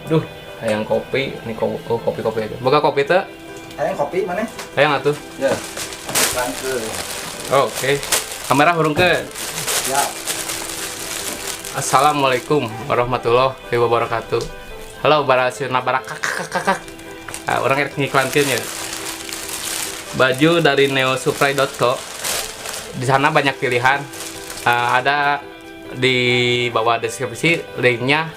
Duh, hayang kopi, ini kopi aja. Boga kopi teh? Hayang kopi mana? Hayang atuh. Ya. Langke. Oke. Kamera hurung ke. Ya. Assalamualaikum warahmatullahi wabarakatuh. Halo barasina barakak. Nah, orang ngiklankeun ya. Baju dari neosupply.co. Di sana banyak pilihan. Ada di bawah deskripsi linknya.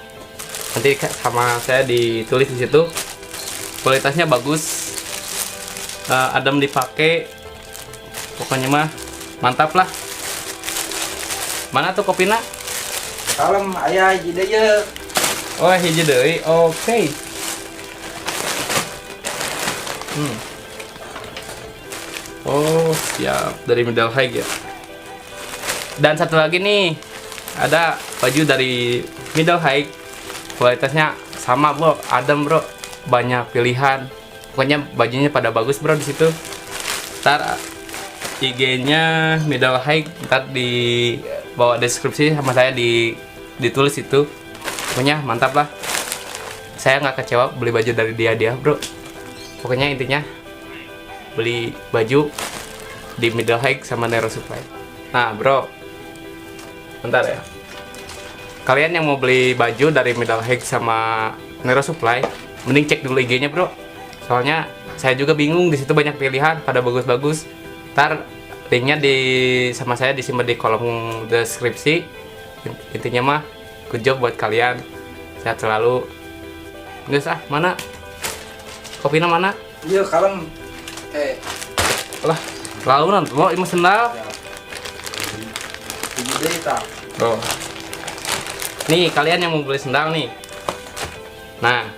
Nanti sama saya ditulis di situ. Kualitasnya bagus. Adem dipakai. Pokoknya mah mantap lah. Mana tuh kopina? Kalem aya hiji deui. Oh, hiji deui. Oke. Oh, siap. Dari Middle High ya. Dan satu lagi nih, ada baju dari Middle High. Kualitasnya sama, bro. Adem, bro. Banyak pilihan. Pokoknya bajunya pada bagus, bro, di situ. Ntar IG-nya Middle High ntar di bawah deskripsi sama saya ditulis itu. Pokoknya mantap lah. Saya nggak kecewa beli baju dari dia, bro. Pokoknya intinya beli baju di Middle High sama Nero Supply. Nah, bro, bentar ya. Kalian yang mau beli baju dari Middle High sama Nero Supply, mending cek dulu IG-nya, bro. Soalnya saya juga bingung, di situ banyak pilihan pada bagus-bagus. Ntar linknya sama saya disimpan di kolom deskripsi. Intinya mah good job buat kalian. Sehat selalu. Geus mana? Kopinya mana? Iya, kalem. Lah, lalu nanti mau ima sendal. Hiji deui tah. Oh. Nih, kalian yang mau beli sendal nih. Nah,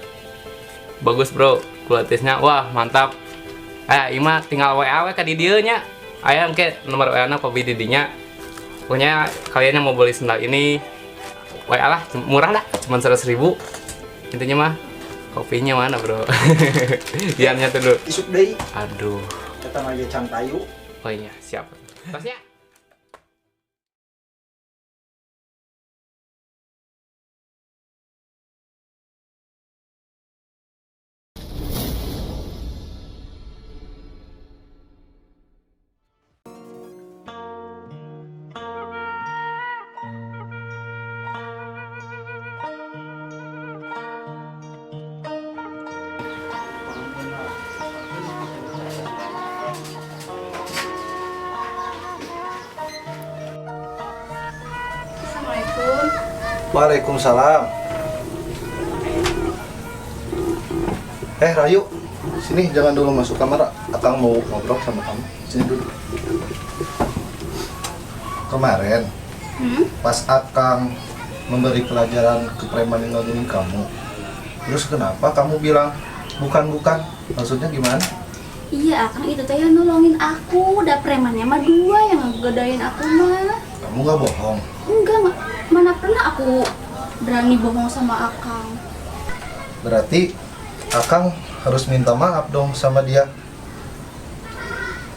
bagus, bro. Kualitasnya wah, mantap. Ima tinggal WA ke di dieu nya. Aya engke nomor WA-na kopi di dinya. Pokoknya kalian yang mau beli sendal ini WA lah, murah dah, cuma 100.000. Intinya mah kopinya mana, bro? Diannya tuh dulu. Isuk deui. Aduh. Eta mah ge can tayu. Oh iya, siap. Tasnya. Assalamualaikum. Waalaikumsalam. Rayu, sini jangan dulu masuk kamar. Akang mau ngobrol sama kamu. Sini dulu. Kemarin, pas Akang memberi pelajaran ke preman yang ngagungin kamu, terus kenapa kamu bilang bukan? Maksudnya gimana? Iya, Akang itu teh yang nolongin aku. Udah premannya mah dua yang ngegodain aku mah. Kamu nggak bohong. Enggak. Mana pernah aku berani bohong sama Akang. Berarti Akang harus minta maaf dong sama dia.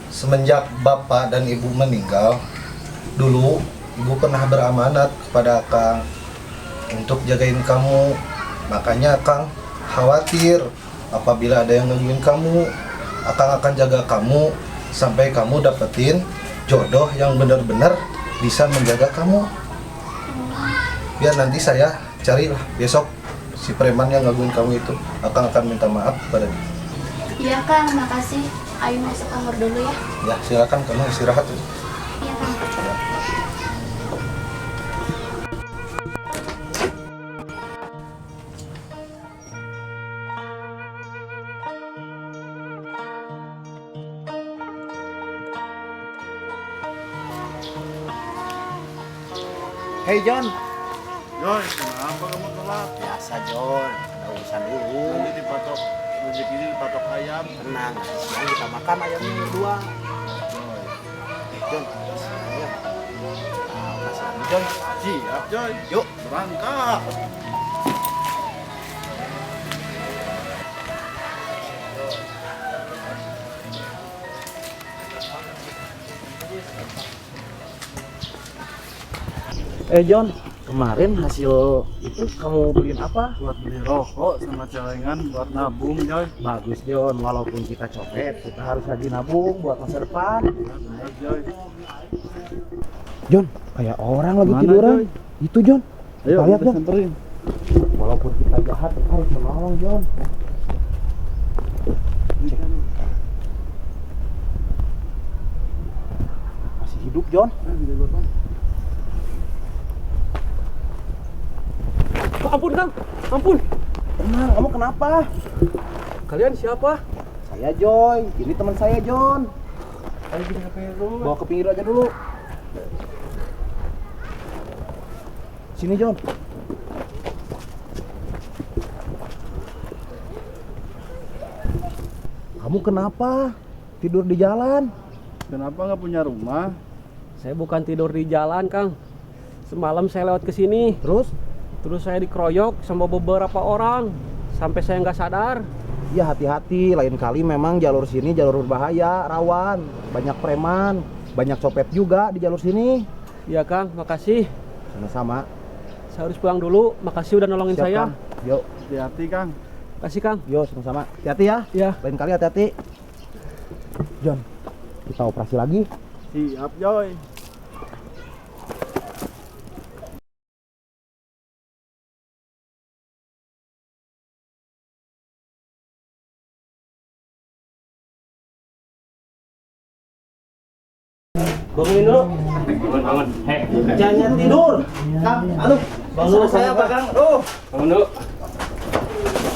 Semenjak bapak dan ibu meninggal, dulu ibu pernah beramanat kepada Akang untuk jagain kamu. Makanya Akang khawatir apabila ada yang nungguin kamu. Akang akan jaga kamu sampai kamu dapetin jodoh yang benar-benar bisa menjaga kamu. Biar nanti saya carilah besok si preman yang ngagungin kamu itu. Akang akan minta maaf kepada dia. Iya, Kang, makasih. Ayo masuk kamar dulu ya. Ya, silakan kamu istirahat. Iya, Kang. Hey John. Joy, kenapa kamu telat? Biasa John, ada urusan dulu. Nanti dipatok rezeki ini dipatok ayam. Tenang, siang kita makan ayamnya berdua. Joy, John, saya. Nah, kasih lagi John. siap Joy. Yuk. Berangkat. John, Kemarin hasil itu kamu beliin apa? Buat beli rokok sama celengan buat nabung, Joy. Bagus Jon, walaupun kita copet, kita harus rajin nabung buat masa depan. Bener, Joy. Jon, kayak orang lagi Mana, tiduran. Joy? Itu Jon. Ayo, Kita lihat kita Jon. samperin. Walaupun kita jahat, kita harus menolong Jon. Masih hidup Jon. Ampun Kang, ampun. Tenang, kamu kenapa? Kalian siapa? Saya Joy, ini teman saya Jon. Ayo gini ke dulu. Bawa ke pinggir aja dulu. Sini Jon. Kamu kenapa? Tidur di jalan? Kenapa nggak punya rumah? Saya bukan tidur di jalan Kang. Semalam saya lewat ke sini. Terus saya dikeroyok sama beberapa orang sampai saya nggak sadar. Ya hati-hati, lain kali memang jalur sini jalur berbahaya, rawan. Banyak preman, banyak copet juga di jalur sini. Iya Kang, makasih. Sama-sama. Saya harus pulang dulu. Makasih udah nolongin Siap, saya. Kang. Yuk, Hati-hati, Kang. Makasih Kang. yuk sama-sama. Hati-hati ya. Iya. Lain kali hati-hati. Jon, kita operasi lagi. Siap, Joy. Bangunin dulu. Bangun. Hei, Jangan tidur. Kang, aduh. Bangun saya apa, Kang? Aduh. bangun dulu.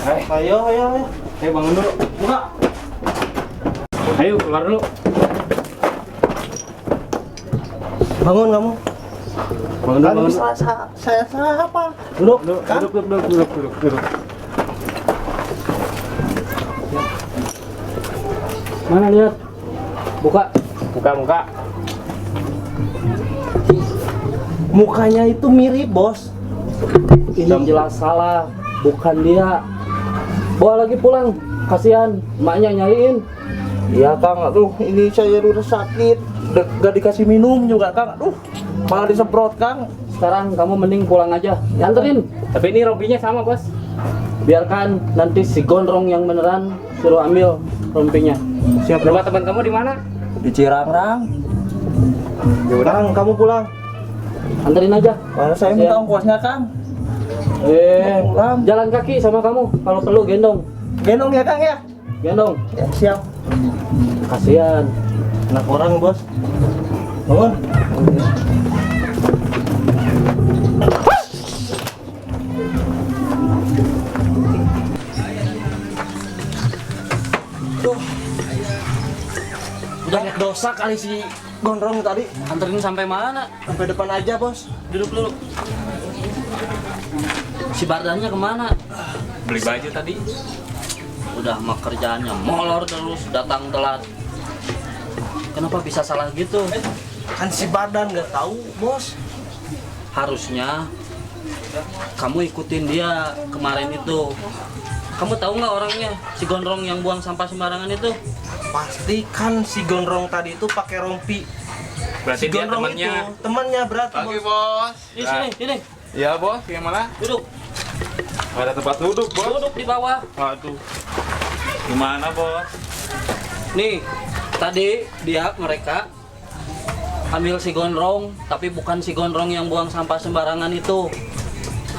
Hei, Ayo. hei bangun dulu. Buka. Ayo keluar dulu. Bangun kamu. Bangun dulu. Bangun. Saya salah apa? Duduk. Kang. Duduk. Mana lihat? Buka. Muka. Mukanya itu mirip, Bos. Ini jelas salah. Bukan dia. Bawa lagi pulang. Kasihan. Emaknya nyariin. Iya, Kang. Aduh, ini saya udah sakit. Gak dikasih minum juga, Kang. Aduh, malah disemprot, Kang. Sekarang kamu mending pulang aja. Anterin. Tapi ini rompinya sama, Bos. Biarkan nanti si gondrong yang beneran suruh ambil rompinya. Siap, Rumah teman kamu di mana? Di Cirangrang. Kang, kamu pulang. Anterin aja. Kalau saya minta ongkosnya, Kang. Pulang. Jalan kaki sama kamu. Kalau perlu gendong. Gendong ya, Kang ya? Gendong. Ya, siap. Kasihan. Anak orang, Bos. Bangun. Udah banyak dosa kali si gondrong tadi. Anterin sampai mana? Sampai depan aja, Bos. Duduk dulu. Si Bardannya kemana? Beli baju tadi. Udah mah kerjaannya molor terus, datang telat. Kenapa bisa salah gitu? Kan si Bardan nggak tahu, Bos. Harusnya kamu ikutin dia kemarin itu. Kamu tahu nggak orangnya? Si gondrong yang buang sampah sembarangan itu? Pasti kan si gondrong tadi itu pakai rompi. Berarti dia Gondrong temannya. itu, temannya berarti, Pagi Bos. bos. Di sini. Ya bos, gimana? Duduk. Ada tempat duduk bos. Duduk di bawah. Waduh. Gimana bos? Nih, tadi mereka ambil si gondrong, tapi bukan si gondrong yang buang sampah sembarangan itu.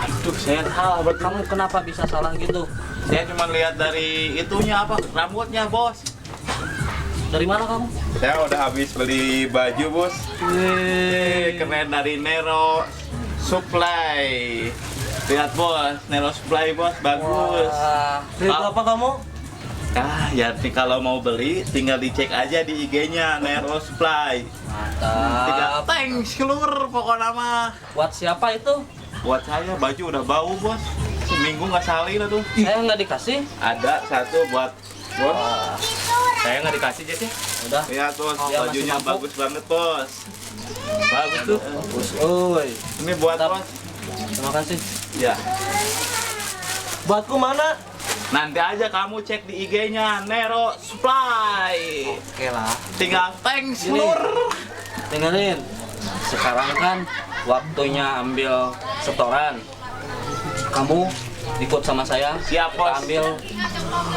Aduh, saya Kamu kenapa bisa salah gitu? Saya cuma lihat dari itunya apa rambutnya bos. Dari mana kamu? Saya udah habis beli baju bos. Keren dari Nero Supply. Lihat bos, Nero Supply bos, bagus. Wah, Beli apa kamu? Ya nih kalau mau beli tinggal dicek aja di IG-nya Nero Supply. mantap. Thanks keluar pokoknya mah. Buat siapa itu? Buat saya baju udah bau bos. Seminggu nggak salin tuh. Saya nggak dikasih. Ada satu buat bos. Saya nggak dikasih jadi. Udah. Lihat bos, Dia masih bajunya mampu. bagus banget bos. Bagus tuh. Bagus, oi. Ini buat Mantap. bos. Terima kasih. Ya. Buatku mana? Nanti aja kamu cek di IG-nya Nero Supply. Oke lah. Tinggal thanks Ini. lur. Dengerin. Sekarang kan waktunya ambil setoran. Kamu ikut sama saya. Siap, Kita Bos. ambil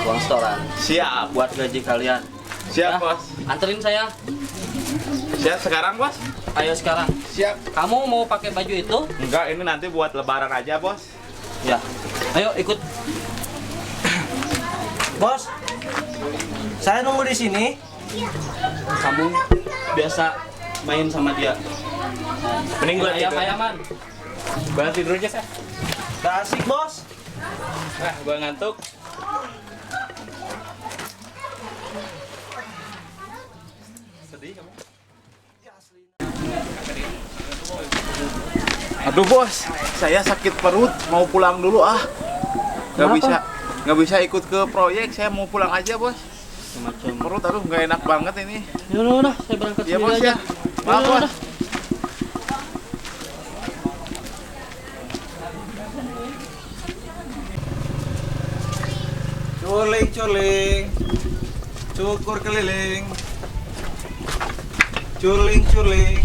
uang setoran Siap. buat gaji kalian. Siap, Ya, Bos. anterin saya. Siap sekarang, Bos? Ayo sekarang. Siap. Kamu mau pakai baju itu? Enggak, ini nanti buat lebaran aja, Bos. Ya. Ayo ikut. Bos, saya nunggu di sini. Kamu biasa main sama dia. Mending gua tidur. Ayam-ayaman. Gua tidur aja, Seh. Gak asik, Bos. Gua ngantuk. Aduh bos, saya sakit perut, mau pulang dulu ah. Nggak bisa ikut ke proyek, saya mau pulang aja bos. Semacam. Perut aduh nggak enak banget ini. Ya udah, saya berangkat Iya sendiri bos aja. ya, maaf Ya bos. udah. Culing, culing. Cukur keliling. Culing, culing.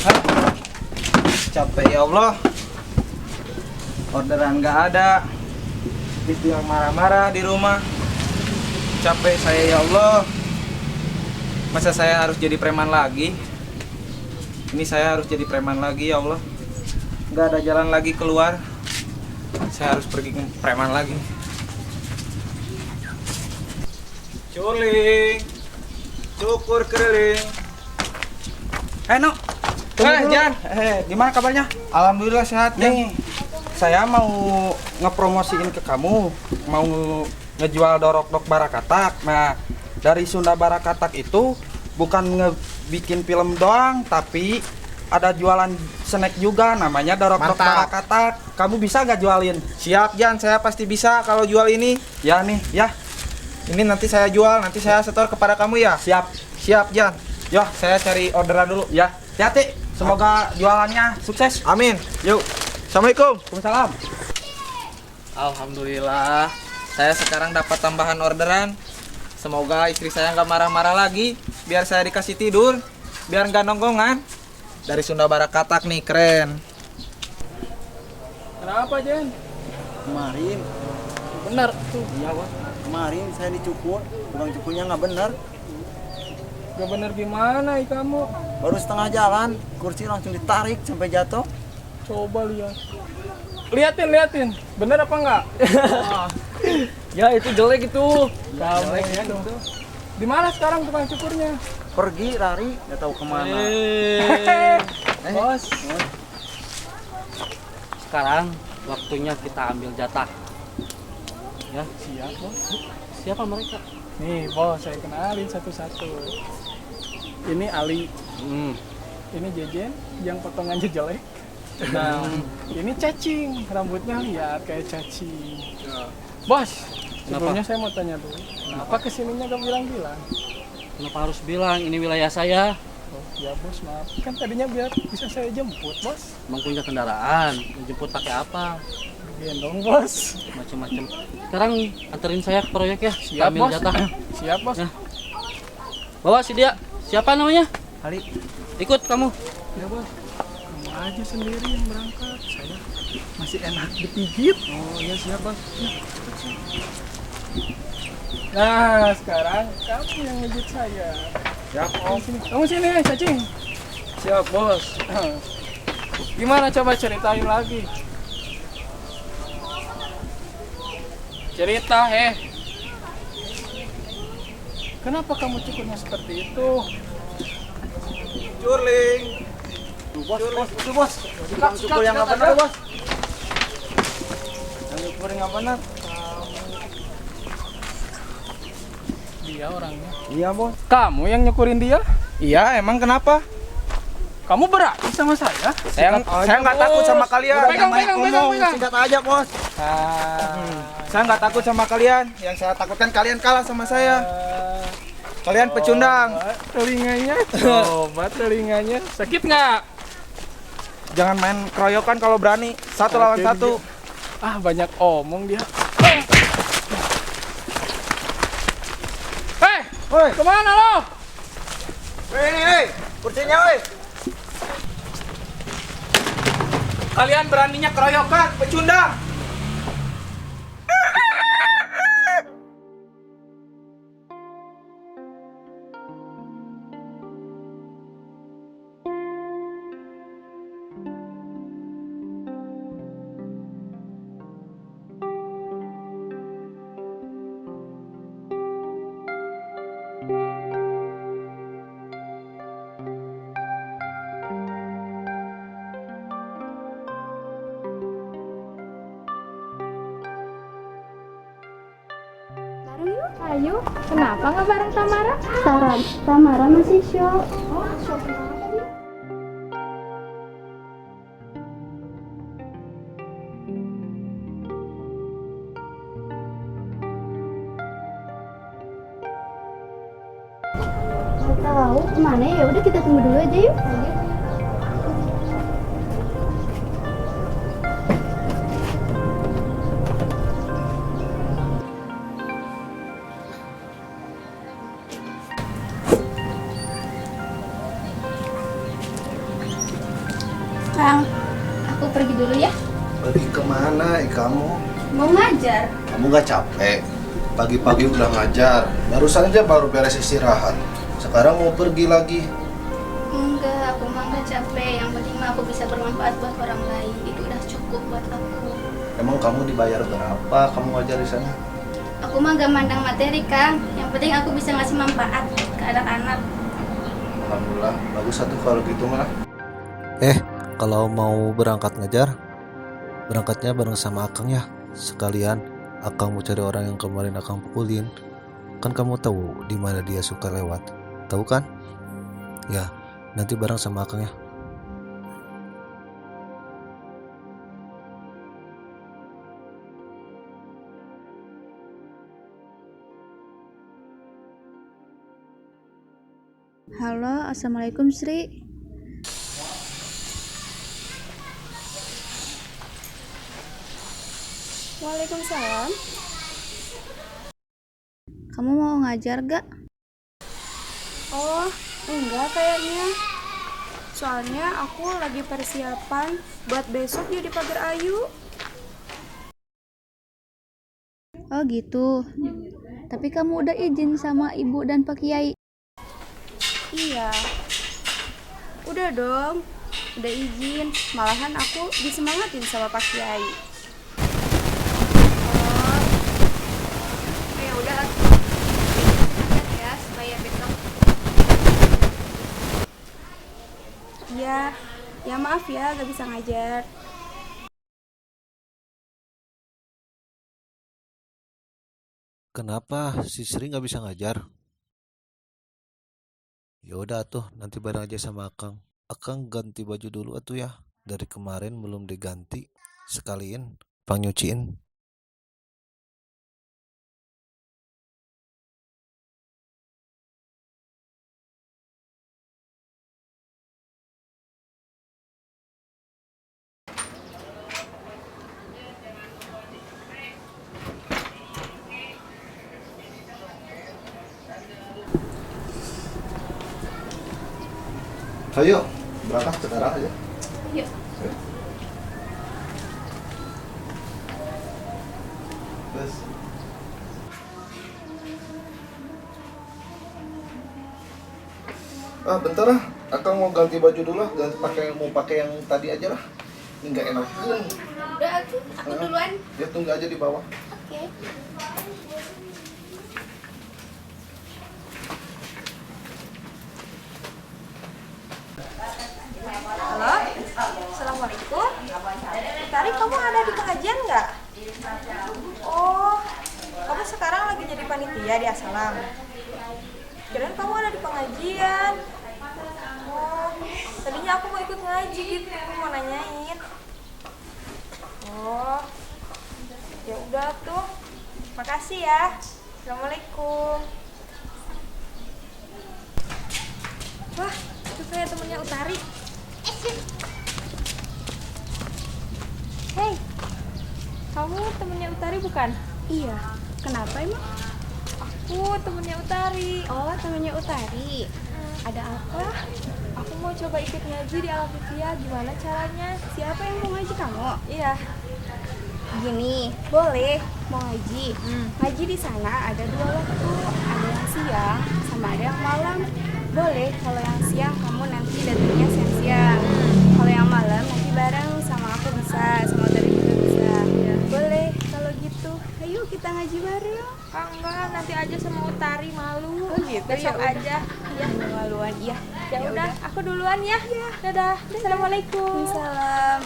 Hah? Capek ya Allah. Orderan gak ada. Istri yang marah-marah di rumah. Capek saya ya Allah. Masa saya harus jadi preman lagi? Ini saya harus jadi preman lagi ya Allah. Gak ada jalan lagi keluar. Saya harus pergi ke preman lagi. Culing, cukur keliling. No. Jan. Gimana kabarnya? Alhamdulillah sehat. Nih, saya mau ngepromosiin ke kamu, mau ngejual dorok-dok Barakatak. Nah, dari Sunda Barakatak itu bukan ngebikin film doang, tapi ada jualan snack juga, namanya dorok-dok Barakatak. Kamu bisa nggak jualin? Siap, Jan. Saya pasti bisa kalau jual ini. Ya nih, ya. Ini nanti saya jual, nanti saya setor kepada kamu ya. Siap, siap, Jan. Yo, saya cari orderan dulu. Ya, hati-hati. Semoga jualannya sukses. Amin. Yuk. Assalamualaikum. Waalaikumsalam. Alhamdulillah. Saya sekarang dapat tambahan orderan. Semoga istri saya nggak marah-marah lagi. Biar saya dikasih tidur. Biar nggak nongkongan. Dari Sunda Barakatak nih, keren. Kenapa, Jen? Kemarin, Benar tuh. iya Bos. Kemarin saya dicukur, tukang cukurnya nggak bener. Gak bener gimana kamu? Baru setengah jalan, kursi langsung ditarik sampai jatuh. Coba lihat. Liatin. Bener apa enggak? Ya itu jelek itu. Kamu ya dong. Di mana sekarang tukang cukurnya? Pergi lari, nggak tahu kemana. Bos. Sekarang waktunya kita ambil jatah. Ya, Siap, Bos. siapa mereka? Nih, Bos, saya kenalin satu-satu. Ini Ali, ini Jejen yang potongannya jelek. Nah, ini cacing, rambutnya lihat kayak cacing. Bos, sebelumnya saya mau tanya dulu, kenapa kesininya gak bilang-bilang? Kenapa harus bilang ini wilayah saya? Oh, ya bos, maaf. Kan tadinya biar bisa saya jemput, bos. Emang punya kendaraan, menjemput pakai apa? Gendong, bos. Macam-macam. Sekarang anterin saya ke proyek ya. Kita Siap, ambil bos. jatah. Siap, bos. Ya. Bawa si dia. Siapa namanya? Ali, Ikut kamu. Ya, bos. Kamu aja sendiri yang berangkat. Saya masih enak dipijit. oh iya siap Bos. Nah, sekarang kamu yang ngejut saya. Siap Kamu sini, cacing. Siap, bos. Gimana coba ceritain lagi? Cerita, Kenapa kamu cukurnya seperti itu? Culing. Bos, bos. Tukang cukur yang nggak benar Bos. Yang cukur yang nggak benar. Dia orangnya. Iya Bos. Kamu yang nyukurin dia? Iya, emang kenapa? Kamu berani sama saya? Saya nggak takut sama kalian. Pegang. Singkat aja Bos. Saya nggak takut sama kalian. Yang saya takutkan kalian kalah sama saya. Kalian pecundang. Telinganya, coba telinganya. Sakit nggak? Jangan main keroyokan kalau berani. Satu lawan Oke, satu. Ah, banyak omong dia. Woi, Kemana lo? ini, kursinya woi. Kalian beraninya keroyokan, pecundang. Bareng yuk. Ayo, kenapa nggak bareng Tamara? Tamara masih show. Oh, show kenapa nih? Nggak tahu kemana ya. Udah kita tunggu dulu aja yuk. Kang, aku pergi dulu ya. Pergi kemana kamu? Mau ngajar. Kamu gak capek? Pagi-pagi udah ngajar. Barusan aja baru beres istirahat. Sekarang mau pergi lagi. Enggak, aku mah nggak capek. Yang penting mah aku bisa bermanfaat buat orang lain. Itu udah cukup buat aku. Emang kamu dibayar berapa kamu ngajar di sana? Aku mah gak mandang materi, Kang. Yang penting aku bisa ngasih manfaat ke anak-anak. Alhamdulillah, bagus satu kalau gitu malah. Kalau mau berangkat ngajar, berangkatnya bareng sama Akang ya. Sekalian Akang mau cari orang yang kemarin Akang pukulin. Kan kamu tahu di mana dia suka lewat. Tahu kan? Ya, nanti bareng sama Akang ya. Halo, assalamualaikum Sri. Waalaikumsalam. Kamu mau ngajar gak? Oh, enggak kayaknya. Soalnya aku lagi persiapan buat besok jadi pagar ayu. Oh gitu. Tapi kamu udah izin sama ibu dan Pak Kiai? Iya. Udah dong. Udah izin. Malahan aku disemangatin sama Pak Kiai. Oh ya udah. Ya supaya besok. Iya. Ya maaf ya gak bisa ngajar. Kenapa si Sri nggak bisa ngajar? Ya udah tuh, nanti bareng aja sama Akang. Akang ganti baju dulu atuh ya. Dari kemarin belum diganti. Sekalian Pang nyuciin. Ayo, berangkat sekarang aja. Yuk. Terus. Bentar lah. Akang mau ganti baju dulu lah. Mau pakai yang tadi aja lah. Ini nggak enak. Udah aku duluan. Dia tunggu aja di bawah. Oke. Halo? Assalamualaikum. Tari, kamu ada di pengajian nggak? Oh, kamu sekarang lagi jadi panitia di Asalam. Kirain kamu ada di pengajian. Oh, tadinya aku mau ikut ngaji gitu, aku mau nanyain. Oh, ya udah tuh. Makasih ya. Assalamualaikum. Wah, itu kayak temennya Utari. Hei, kamu temennya Utari bukan? Iya. Kenapa emang? Aku temennya Utari. Oh, temennya Utari. Ada apa? Aku mau coba ikut ngaji di Al-Fifia. Gimana caranya? Siapa yang mau ngaji kamu? Iya. Gini, boleh mau ngaji. Ngaji di sana ada 2 waktu, ada yang siang sama ada yang malam. Boleh kalau yang siang kamu nanti datangnya siang-siang. Kalau yang malam nanti bareng sama aku bisa, sama Utari juga bisa. Boleh kalau gitu. Ayo kita ngaji bareng. Enggak, nanti aja sama Utari malu. Oh gitu. Besok aja. Iya, maluan. Iya. Ya udah, aku duluan ya. Dadah. Assalamualaikum. Waalaikumsalam.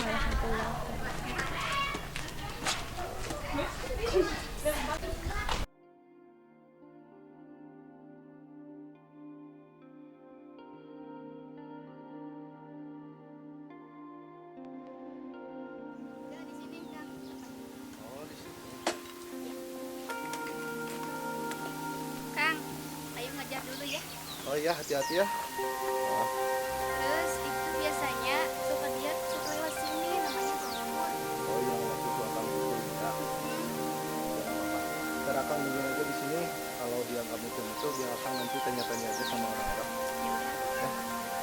Kang, ayo ngajar dulu ya. Oh iya, hati-hati ya. Terus itu biasanya dia suka lewat sini, namanya Bogor. Oh iya, waktu itu akan ya. Ntar akan nungguin aja di sini. Kalau dia nggak muncul, dia akan nanti tanya-tanya aja sama orang-orang. Ya,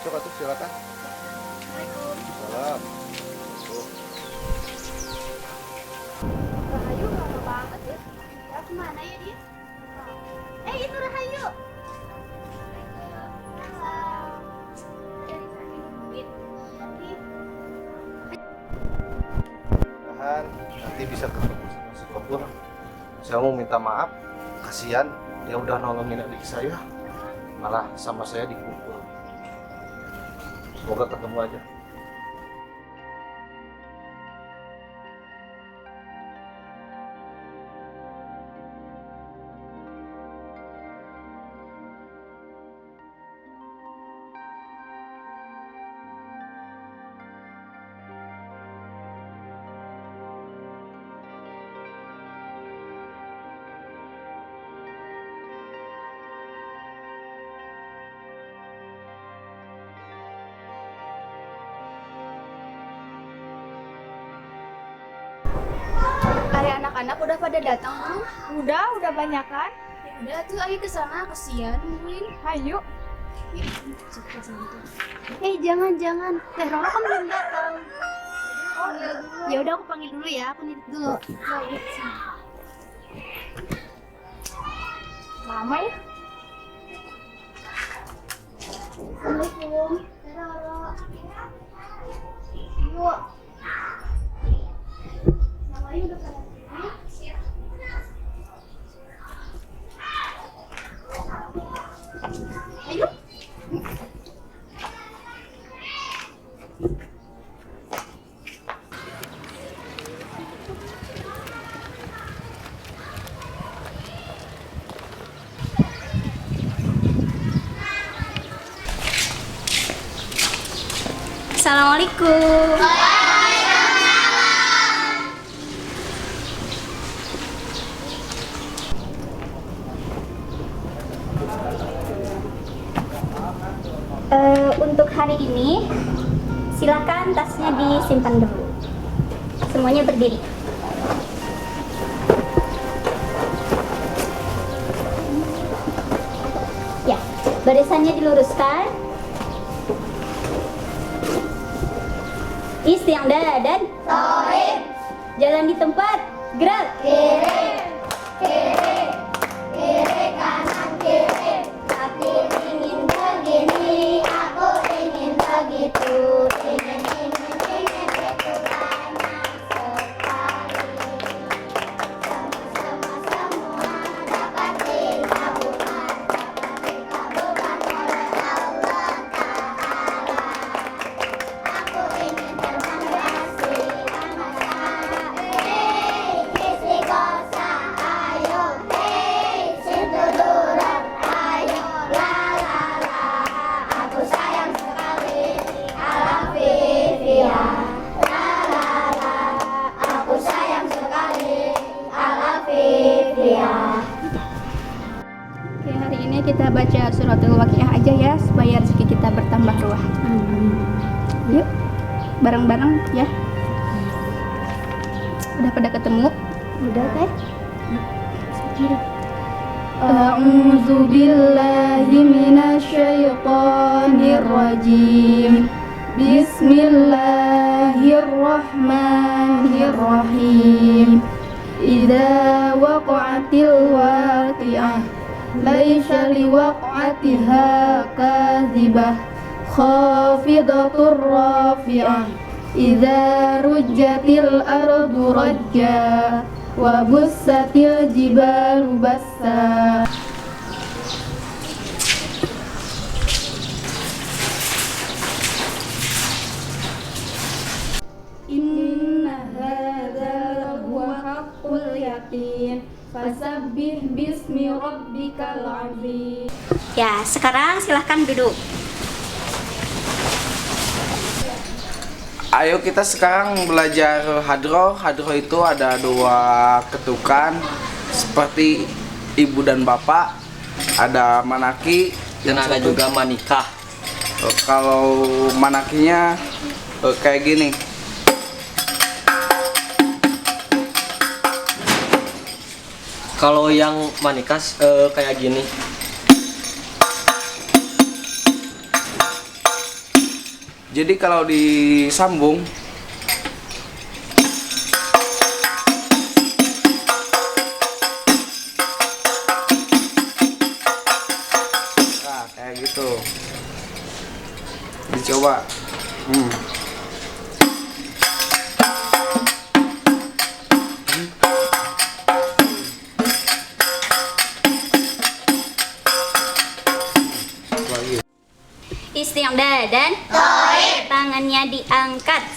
coba tuh silakan. Salam. Rahayu lama banget ya. Ya kemana ya dia? Itu Rahayu. Mudah-mudahan nanti bisa ketemu sama si Kopur. Saya mau minta maaf, kasihan dia udah nolongin adik saya, malah sama saya dipukul. Semoga ketemu aja. Anak-anak udah pada datang belum? Udah banyak kan? Udah tuh, ayo ke sana, kesian nungguin. Ayo. Jangan. Teh Roro kan belum datang. Oh, ya udah aku panggil dulu ya, aku nitip dulu. Lama ya? Assalamualaikum. Teh Roro. Yuk. Namanya udah pada ayo. Assalamualaikum. Untuk hari ini, silakan tasnya disimpan dulu. Semuanya berdiri. Ya, barisannya diluruskan. Isti'dad dan Shahid. Jalan di tempat, gerak. Kiri, kanan, kiri. Aku ingin begini, aku ingin begitu. Ingin itu banyak sekali. Semua dapat dikabulkan, oleh Allah Ta'ala. Aku ingin terkonversi sama istiqosah, ayo, sintuduran, ayo, la la la. Aku sayang sekali Al-Fifia, la la la. Aku sayang sekali Al-Fifia. Oke, hari ini kita baca suratul Waqiah aja ya, supaya rezeki kita bertambah ruah. Yuk, bareng-bareng ya. Udah pada ketemu? Udah kan? A'udzu billahi minasyaitonir rajim. Bismillahirrahmanirrahim. Idza waqa'atil waqi'ah laisa liwaq'atiha kadzibah khafidatur rafi'ah. Idza rujjatil ardu rajja wa bussatil jibalu bassa. Inna hadza huwa haqqul yaqin fasabbih bismi rabbikal azim. Ya, sekarang silahkan duduk. Ayo kita sekarang belajar hadroh. Hadroh itu ada 2 ketukan seperti ibu dan bapak. Ada manaki Dan ada juga manikah. Kalau manakinya kayak gini. Kalau yang manikas kayak gini. Jadi kalau disambung nah, kayak gitu. Dicoba. Isti'dadan. Tangannya diangkat.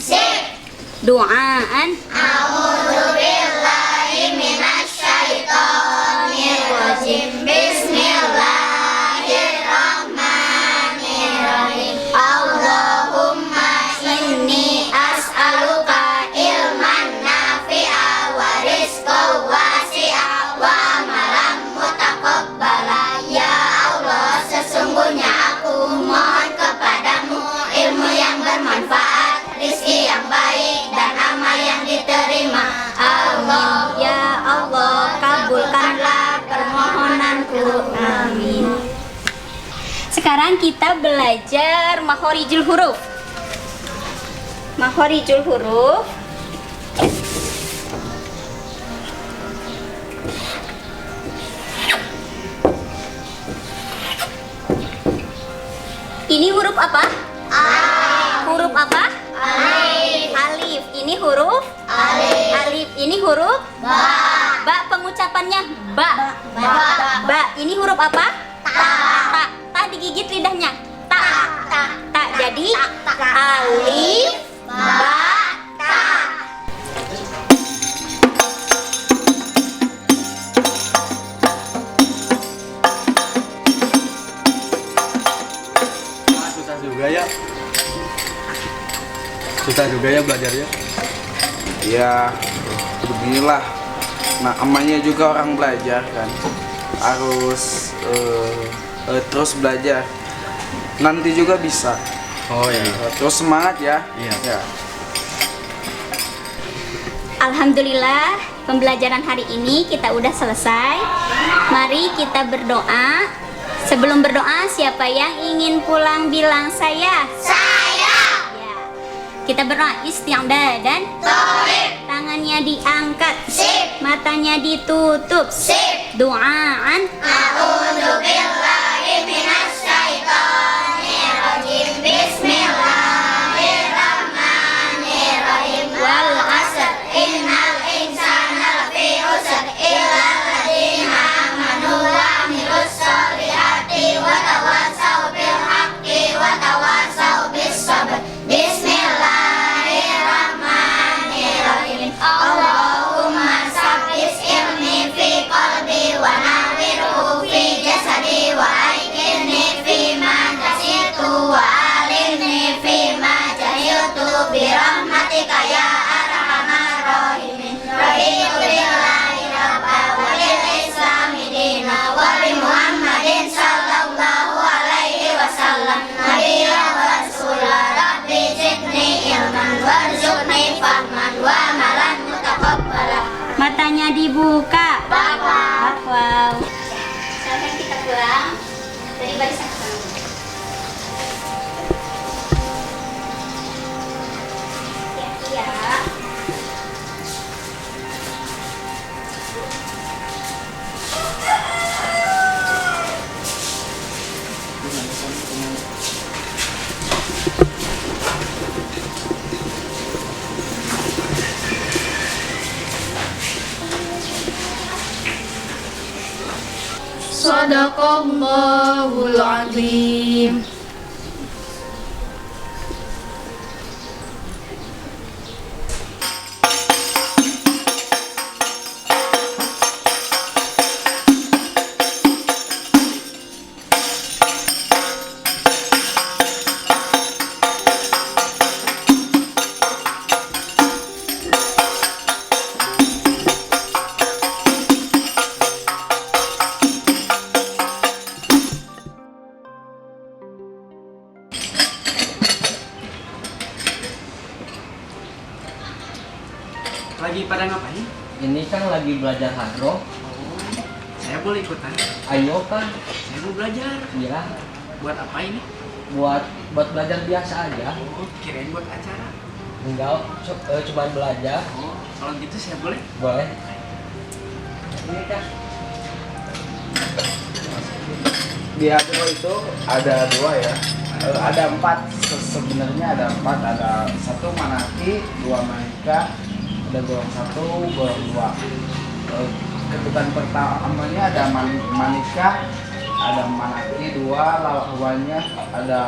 Duaan. A'udzubillahi minasyaitonirrajim. Bismillahirrahmanirrahim. Allahumma inni as'aluka ilman nafi'a wa rizqan wasi'a wa amalan mutaqabbala. Ya Allah, sesungguhnya aku mohon kepadamu ilmu yang bermanfaat, rizki yang baik, dan amal yang diterima. Amin. Ya Allah, kabulkanlah permohonanku. Amin. Sekarang kita belajar makhorijul huruf. Makhorijul huruf. Ini huruf apa? Alif. Huruf apa? Alif. Alif. Ini huruf? Alif. Alif. Ini huruf? Ba. Ba pengucapannya ba. Ba. Ba. Ini huruf apa? Ta. Ta. Ta digigit lidahnya. Ta. Ta. Ta. Jadi alif, ba, ta. Susah juga ya. Susah juga ya belajarnya. Ya beginilah. Nah, namanya juga orang belajar kan, harus terus belajar. Nanti juga bisa. Oh iya. Terus semangat ya. Iya. Ya. Alhamdulillah, pembelajaran hari ini kita udah selesai. Mari kita berdoa. Sebelum berdoa, siapa yang ingin pulang bilang saya? Saya. Ya. Kita berdoa isti'dadan. Tangannya diangkat. Sip. Matanya ditutup. Sip. Duaan. A'udzubillahi minasyaitonirrajim. Bismillahirrahmanirrahim. Wal 'asr innal insana lafi khusr illa alladziina amanu wa 'amilus sholihati wa tawassaw bil haqqi wa tawassaw bis sabr. Bismillahirrahmanirrahim. Allahumma sabbis ilmi fi qalbi wa nawwirhu fi jasadi wa aikinni fi ma nasitu wa alimni fi ma jahiltu bi rahmatika ya arhamar rahimin. Raditu billahi rabba wa bil islami dina wa bi Muhammadin sallallahu alaihi wasallam nabiyyan wa rasulah. Rabbi zidni ilman warzuqni fahman wa amalan mutaqabbala. Matanya dibuka. Wow. pulang dari barisan kamu. Ya. Sadaqallahul azim. Lagi pada ngapain? Ini kan lagi belajar hadroh. Saya boleh ikutan. Ayo kan. Saya mau belajar. Iya. Buat apa ini? Buat belajar biasa aja. Oh, kirain buat acara. Enggak, cuma belajar. Oh, kalau gitu saya boleh? Boleh. Ini kan. Di hadroh itu ada 2 ya. Ada 4 sebenarnya, ada 4. Ada 1 manaki, 2 manika, ada golong 1, golong 2. Ketukan pertamanya ada manika, ada manaki 2, lawannya ada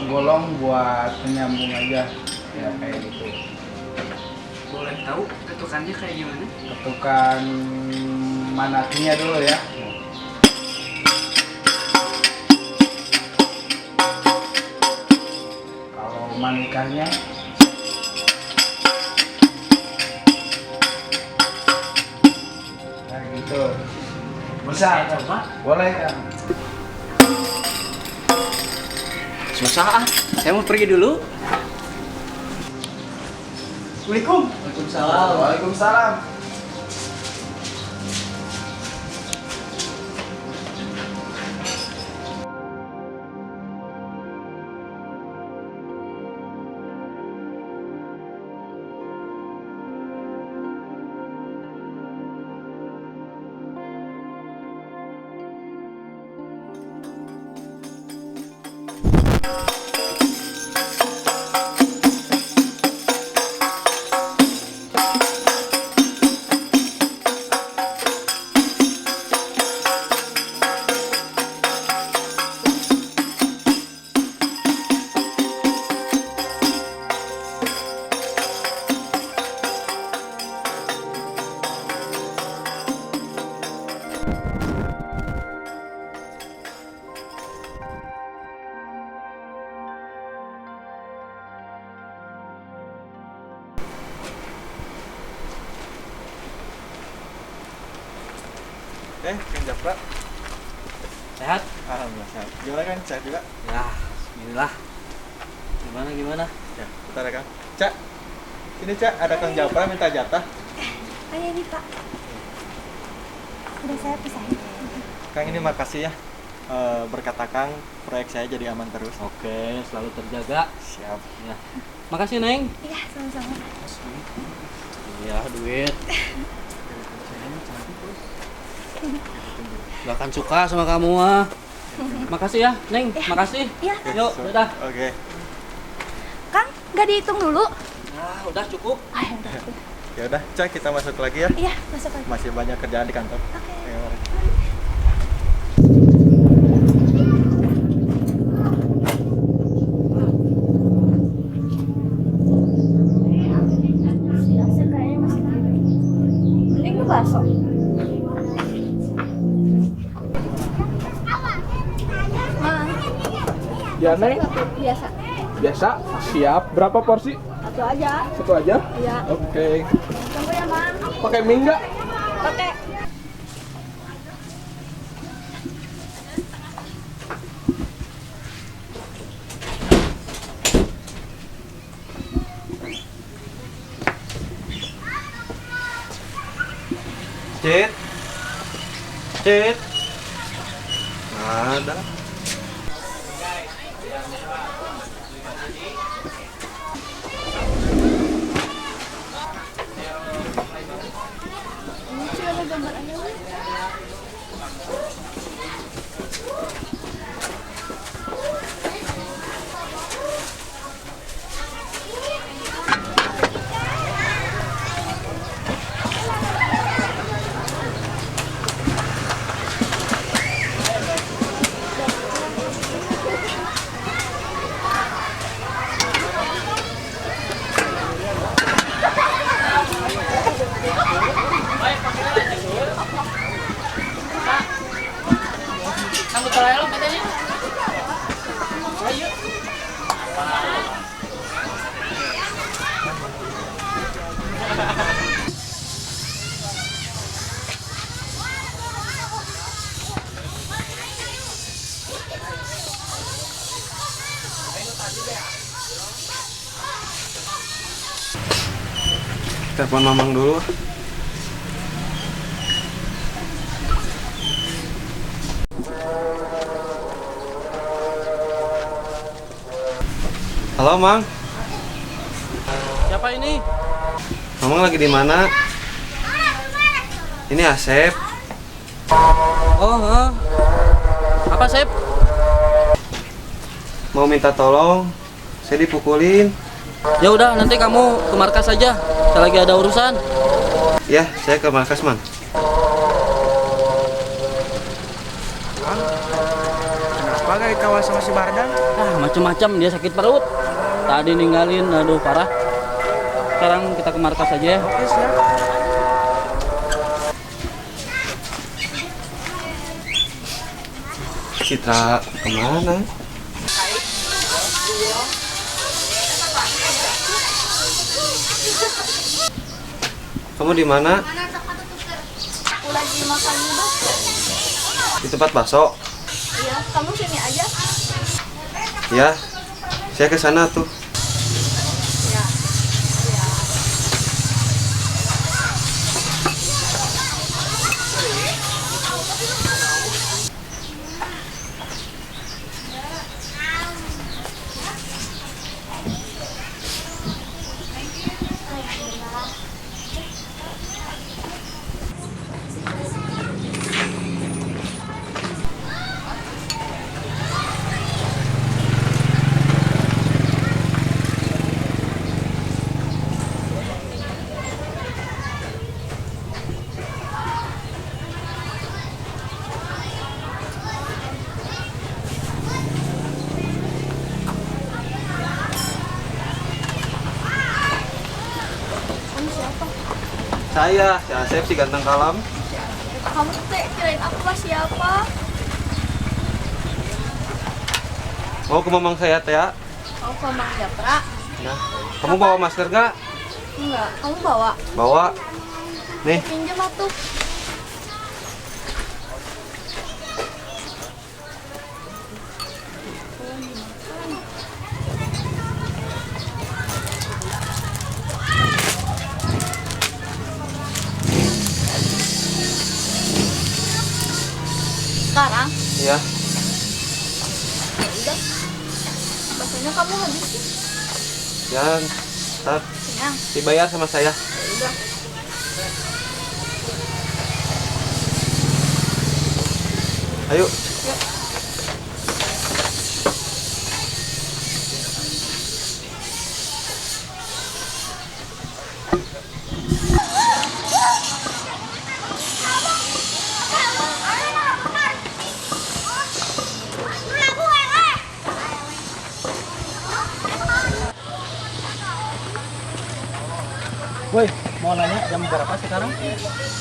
golong buat penyambung aja ya, kayak gitu. Boleh tahu ketukannya kayak gimana? Ketukan manakinya dulu ya. Kalau manikanya nah gitu. Bisa coba? Boleh kan? Susah ah. Saya mau pergi dulu. Assalamualaikum. Waalaikumsalam. Waalaikumsalam. Kang Japra. Sehat? Alhamdulillah sehat. Gimana kan? Sehat juga? Ya, bismillah. Gimana? Ya, bentar ya Kang. Cak, ini Cak, ada Kang Japra minta jatah. Ayo ini Pak. Udah saya pisahin. Kang ini makasih ya. Berkat Kang, proyek saya jadi aman terus. Oke, selalu terjaga. Siap. Ya. Makasih, Neng. Iya, sama-sama. Iya, duit. Gak akan suka sama kamu ah. Makasih ya, Neng. Makasih. Iya. Yuk, udah. Oke. Kang, nggak dihitung dulu? Nah, udah cukup. Ya udah, Cak, kita masuk lagi ya. Iya, masuk lagi. Masih banyak kerjaan di kantor. Oke. Ayo, mari. Mending lu bakso. Ya Neng, Biasa. biasa. Siap. Berapa porsi? Satu aja. Satu aja? Iya. Oke. Tunggu ya, Mang. Pakai mie nggak? Pakai. Cit. Cit. Ada. Ini sih ada gambar ayamnya. Telepon Mamang dulu. Halo, Mang. Siapa ini? Mamang lagi di mana? Ini Asep. Oh, apa Sep? Mau minta tolong. Saya dipukulin. Ya udah, nanti kamu ke markas aja. Saya lagi ada urusan. Ya, saya ke markas, Mang. Kenapa gak dikawal sama si Bardan? Ah, macam-macam dia sakit perut. Tadi ninggalin, aduh parah. Sekarang kita ke markas aja ya. Oke, siap. Citra kemana? Kamu di mana? Aku lagi makan dulu. Di tempat bakso. Iya, kamu sini aja. Ya, saya ke sana tuh. Saya, si Asep, si ganteng kalam. Kamu teh kirain aku lah siapa? Mau ke Mamang saya, teh ya? Mau ke Mang Japra? Ya. Kamu bawa masker gak? Enggak, kamu bawa. Bawa. Nih. Pinjam atuh. Sekarang? Iya. Ya udah. Baksonya kamu habisin. Ya, ntar Kenyang. dibayar sama saya. Ya udah. Ayo. Yuk. Woi, mau nanya jam berapa sekarang?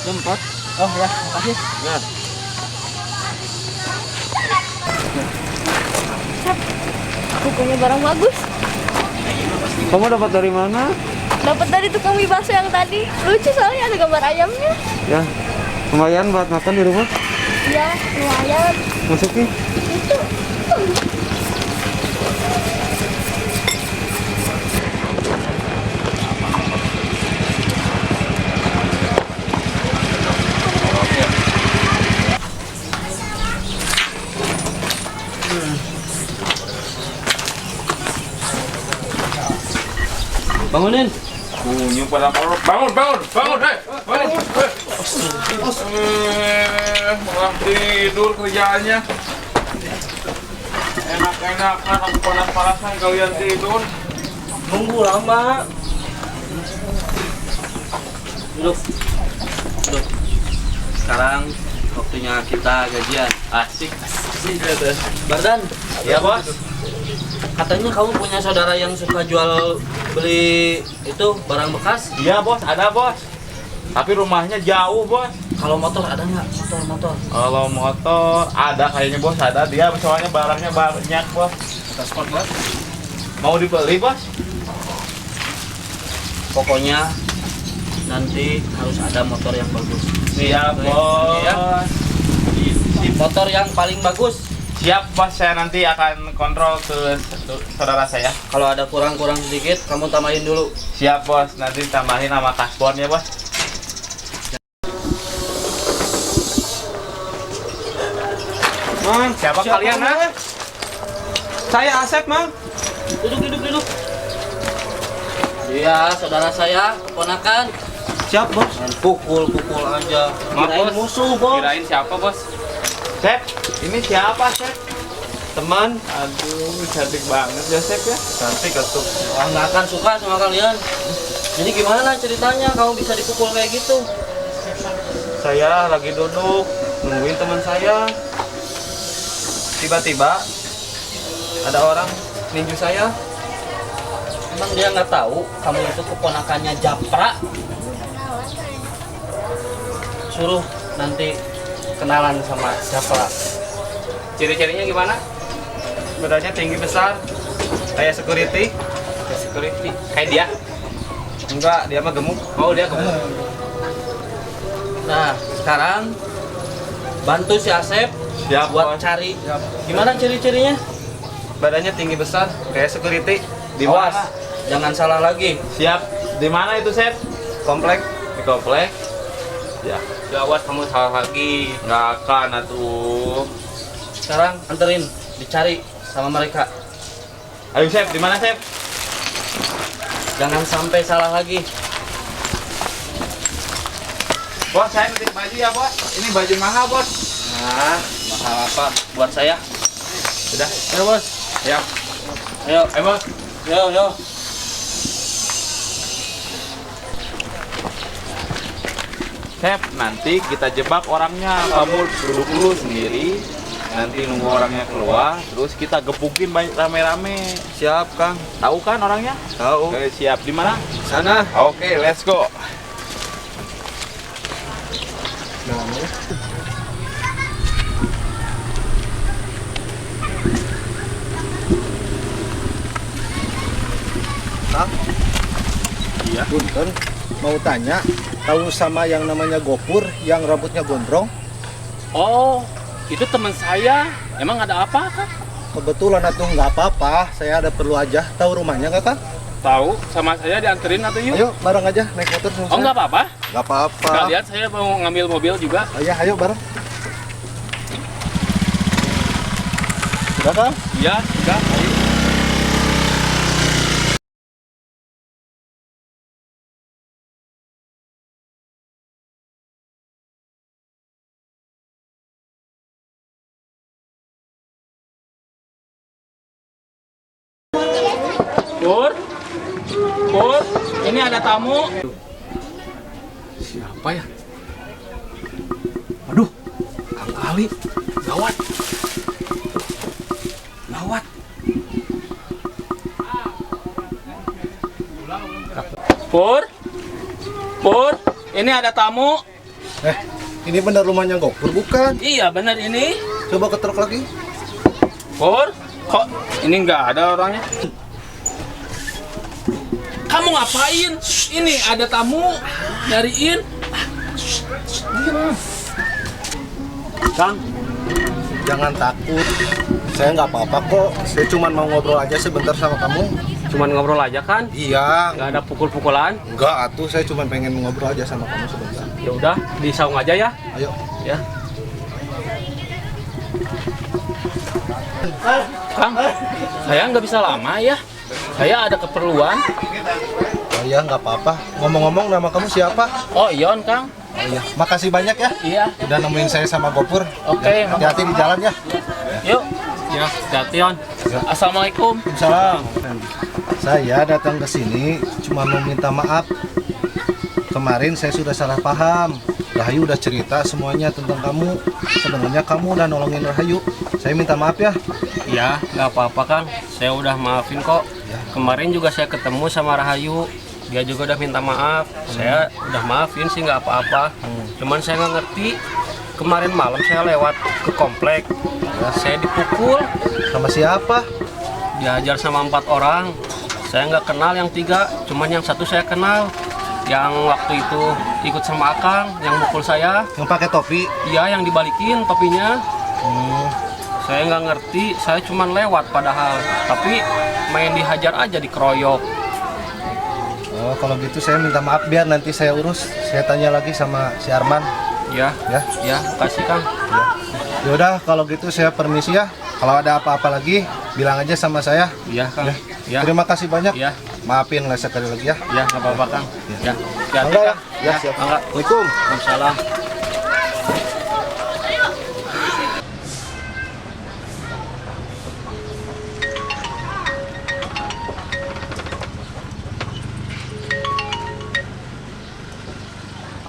Jam 4. Oh ya, makasih. Ya. Aku punya barang bagus. Kamu dapat dari mana? Dapat dari tukang mie bakso yang tadi. Lucu soalnya ada gambar ayamnya. Ya, lumayan buat makan di rumah. Iya, lumayan. Masukin. Itu. Bangunin. Bunyi pada bangun, hei, bangun. Malah tidur kerjaannya. Enak-enakan aku panas-panasan kalian tidur. Nunggu lama. Duduk. Sekarang waktunya kita gajian. Asik. Bardan. Ya bos. Katanya kamu punya saudara yang suka jual beli itu barang bekas. Iya bos, ada bos. Tapi rumahnya jauh bos. Kalau motor ada nggak? Motor. Kalau motor ada kayaknya bos, ada. Dia soalnya barangnya banyak bos. Kita spot bos. Mau dibeli bos? Pokoknya nanti harus ada motor yang bagus. Siap bos. Ya. Motor yang paling bagus. Siap bos, saya nanti akan kontrol ke saudara saya. Kalau ada kurang-kurang sedikit, kamu tambahin dulu. Siap bos, nanti tambahin sama kasbonnya bos. Mang, Siapa kalian, Mang? Saya Asep, Mang. Duduk. Iya, saudara saya, keponakan. Siap, Bos. Main pukul aja. Maaf, Kirain Bos. musuh, Bos. Kirain siapa bos? Sep, ini siapa Sep? Teman. Aduh, cantik banget ya Sep ya. Cantik atuh. Wah, nggak akan suka sama kalian. Jadi gimana ceritanya kamu bisa dipukul kayak gitu? Saya lagi duduk nungguin teman saya. Tiba-tiba ada orang ninju saya. Emang dia nggak tahu kamu itu keponakannya Japra? Suruh nanti kenalan sama Japra. Ciri-cirinya gimana? Badannya tinggi besar, kayak security. Security. Kayak dia. Enggak, dia mah gemuk. Oh dia gemuk. Nah, sekarang bantu si Asep Siap buat bos. cari. Gimana ciri-cirinya? Badannya tinggi besar, kayak security. Di Awas, mana? jangan salah lagi. Siap. Di mana itu Sep? Komplek. Di komplek. Ya. Awas kamu salah lagi. Nggak akan atuh. Sekarang anterin, dicari sama mereka. Ayo Sep, di mana Sep? Jangan sampai salah lagi. Bos, saya nitip baju ya bos. Ini baju mahal bos. Nah, mahal apa? Buat saya. Sudah. Ayo bos. Ya. Ayo. Bos. Yo. Sep, nanti kita jebak orangnya. Kamu duduk dulu sendiri. Nanti nunggu orangnya keluar, terus kita gebukin rame-rame. Siap, Kang. Tahu kan orangnya? Tahu. Oke, siap. Di mana? Sana. Oke, let's go. Kang? Iya. Punten, mau tanya, tahu sama yang namanya Gopur yang rambutnya gondrong? Oh, itu teman saya. Emang ada apa kak? Kebetulan atuh nggak apa-apa, saya ada perlu aja. Tahu rumahnya nggak Kang? Tahu, sama saya dianterin atau yuk? Ayo bareng aja naik motor sama Oh saya. nggak apa-apa. Nggak apa-apa. Kalian saya mau ngambil mobil juga. Ayo bareng. Sudah Kang? Iya, sudah. Ayo. Pur, ini ada tamu. Siapa ya? Aduh, Kang Ali, gawat. Pur, ini ada tamu. Ini benar rumahnya Gopur bukan? Iya, benar ini. Coba ketrok lagi. Pur, kok ini nggak ada orangnya? Kamu ngapain? Ini ada tamu, nyariin. Kang, jangan takut. Saya nggak apa-apa kok. Saya cuma mau ngobrol aja sebentar sama kamu. Cuman ngobrol aja kan? Iya. Nggak ada pukul-pukulan. Enggak, atuh saya cuma pengen ngobrol aja sama kamu sebentar. Ya udah, disaung aja ya. Ayo. Ya. Kang, saya nggak bisa lama ya. Saya ada keperluan. Oh iya, nggak apa-apa. Ngomong-ngomong, nama kamu siapa? Oh, Ion, Kang. Oh iya, makasih banyak ya. Iya. Udah nemuin saya sama Gopur. Oke, Ya, hati-hati di jalan ya. Yuk. Ya, hati-hati, Ion. Assalamualaikum. Salam. Saya datang ke sini cuma mau minta maaf. Kemarin saya sudah salah paham. Rahayu udah cerita semuanya tentang kamu. Sebenarnya kamu udah nolongin Rahayu. Saya minta maaf ya. Ya, nggak apa-apa Kang. Saya udah maafin kok. Kemarin juga saya ketemu sama Rahayu. Dia juga udah minta maaf. Saya udah maafin sih, nggak apa-apa. Cuman saya nggak ngerti. Kemarin malam saya lewat ke komplek. Saya dipukul. Sama siapa? Dihajar sama 4 orang. Saya nggak kenal yang 3. Cuman yang 1 saya kenal. Yang waktu itu ikut sama Akang, yang mukul saya. Yang pakai topi? Iya, yang dibalikin topinya. Saya nggak ngerti, saya cuma lewat padahal. Tapi main dihajar aja, dikeroyok. Oh, kalau gitu saya minta maaf, biar nanti saya urus. Saya tanya lagi sama si Arman. Ya, ya, kasih Kang. Ya udah, kalau gitu saya permisi ya. Kalau ada apa-apa lagi, bilang aja sama saya. Iya, Kang. Ya. Terima kasih banyak. Ya. Maafin lah sekali lagi ya. Ya, nggak apa-apa Kang. Ya. Enggak ya? Ya, siap. Assalamualaikum. Waalaikumsalam.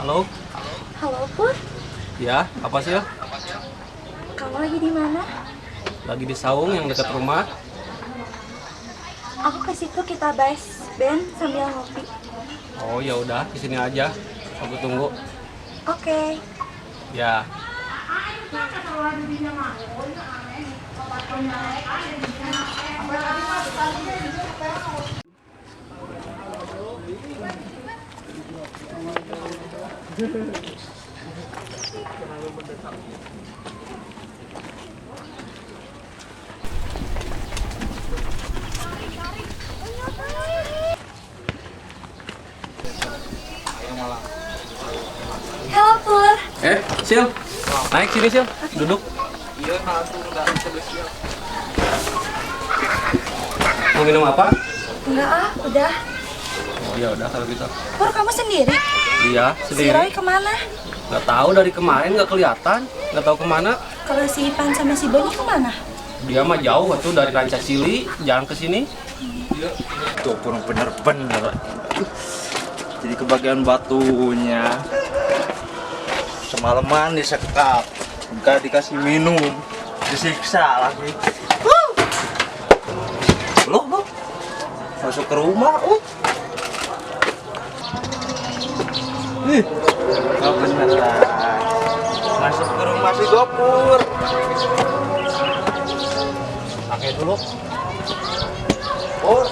Halo? Halo Pur, Ya, apa sih? kamu lagi di mana? Lagi di saung yang dekat rumah. Aku ke situ kita bahas band sambil ngopi. Oh, ya udah, di sini aja. Aku tunggu. Oke. Ya. Halo Pur. Sil. Naik sini, Sil. Duduk. Mau minum apa? Enggak ah, udah. Oh, ya udah kalau gitu. Pur, kamu sendiri? Iya, Si sendiri. Roy kemana? Nggak tahu, dari kemarin nggak kelihatan. Nggak tahu kemana. Kalau si Ipan sama si Boni kemana? Dia mah jauh tuh dari Rancasili, jalan ke sini. Tuh pun bener-bener. Jadi kebagian batunya. Semalaman disekap, nggak dikasih minum, disiksa lagi. Loh, masuk ke rumah, nggak beneran. Masuk ke rumah si Gopur. Pakai dulu. Oh.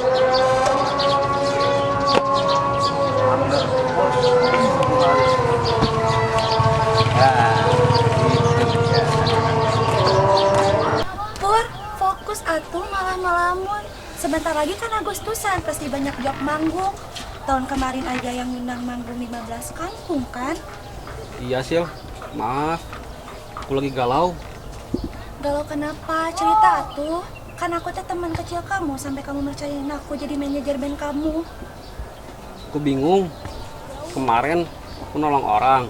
Pur, fokus atuh malah melamun. Sebentar lagi kan Agustusan, pasti banyak job manggung. Tahun kemarin aja yang ngundang manggung 15 kampung kan? Iya, Sil. Maaf. Aku lagi galau. Galau kenapa? Cerita atuh. Kan aku teh teman kecil kamu, sampai kamu percayain aku jadi manajer band kamu. Aku bingung. Kemarin aku nolong orang,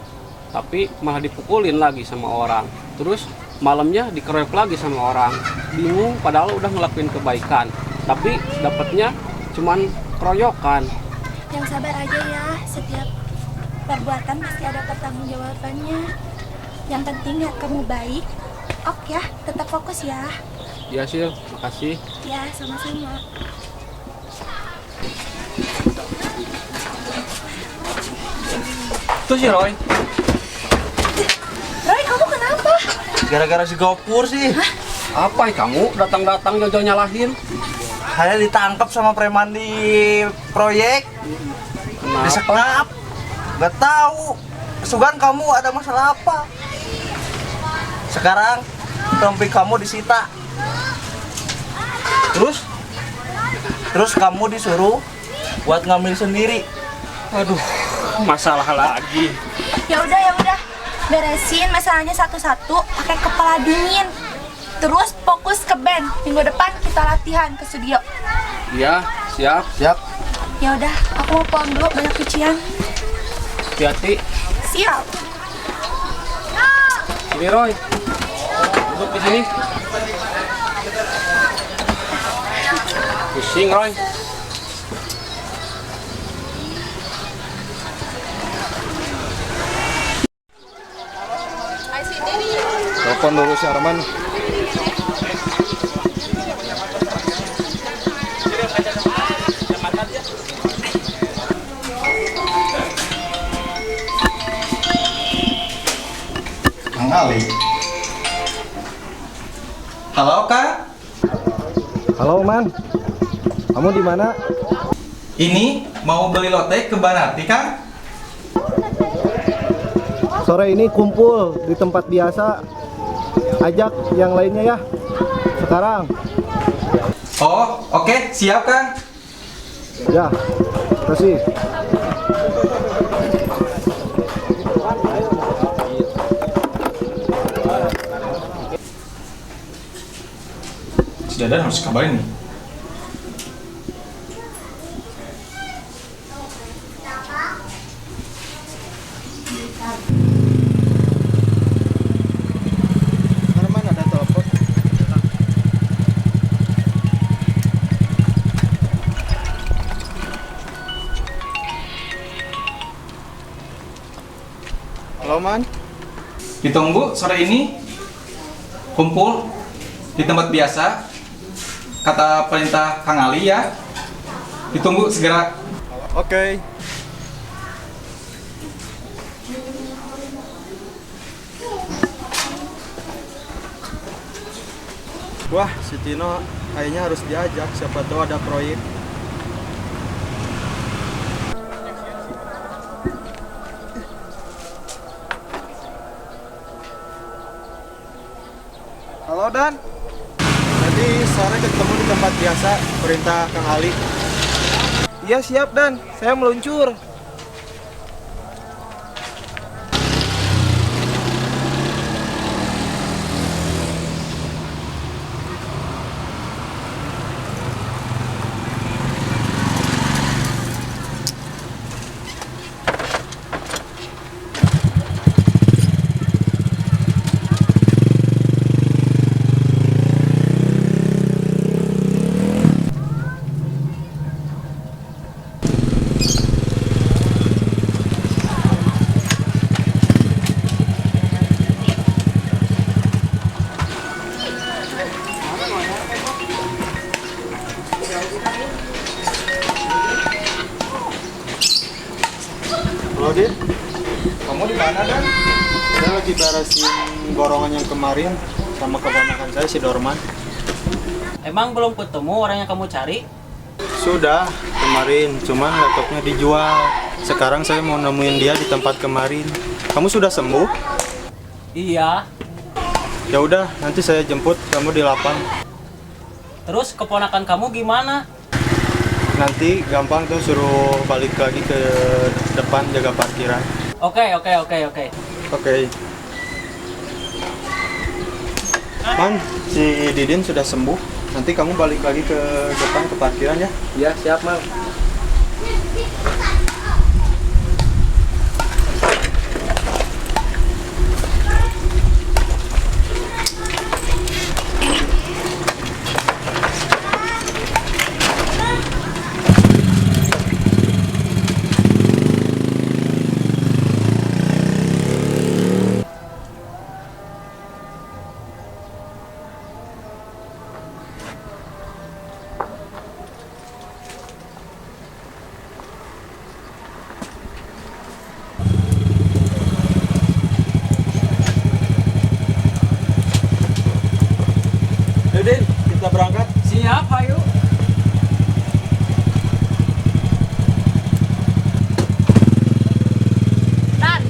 tapi malah dipukulin lagi sama orang. Terus malamnya dikeroyok lagi sama orang. Bingung, padahal udah ngelakuin kebaikan, tapi dapatnya cuman keroyokan. Yang sabar aja ya, setiap perbuatan pasti ada pertanggungjawabannya. Yang penting ya kamu baik. Oke ya, tetap fokus ya. Ya, Sil, makasih. Ya, sama-sama. Tuh si Roy. Roy, kamu kenapa? Gara-gara si Gopur sih. Apa ya kamu datang-datang jauh-jauh nyalahin? Saya ditangkap sama preman di proyek. Disekap. Gak tahu. Sugan kamu ada masalah apa? Sekarang dompet kamu disita. Terus kamu disuruh buat ngambil sendiri. Aduh, masalah lagi. Ya udah. Beresin masalahnya satu-satu, pakai kepala dingin. Terus fokus ke band. Minggu depan kita latihan ke studio. Iya, siap. Ya udah, aku mau pulang dulu, banyak cucian. Hati-hati. Siap. Sini Roy. Duduk di sini. Pusing Roy. Telepon dulu si Arman. Kang Ali. Halo Kak. Halo Man, kamu di mana? Ini mau beli lotek ke Banati Kang? Sore ini kumpul di tempat biasa. Ajak yang lainnya ya. Sekarang. Oh, oke, siap Kang. Ya, kasih. Si Dadan harus kabarin nih. Arman ada telepon. Halo Man. Ditunggu sore ini kumpul di tempat biasa. Kata perintah Kang Ali ya. Ditunggu segera. Oke. Wah, si Tino kayaknya harus diajak, siapa tahu ada proyek. Halo Dan. Nanti sore ketemu di tempat biasa, perintah Kang Ali. Iya siap Dan, saya meluncur. Halo Dit, kamu di mana Dan? Saya lagi beresin gorongan yang kemarin sama keponakan saya si Dorman. Emang belum ketemu orang yang kamu cari? Sudah kemarin, cuman laptopnya dijual. Sekarang saya mau nemuin dia di tempat kemarin. Kamu sudah sembuh? Iya. Ya udah, nanti saya jemput kamu di lapang. Terus keponakan kamu gimana? Nanti gampang tuh suruh balik lagi ke depan jaga parkiran. Oke. Oke. Man, si Didin sudah sembuh. Nanti kamu balik lagi ke depan ke parkiran ya. Iya, siap, Mang. Didin, kita berangkat. Siap, ayo. Dan.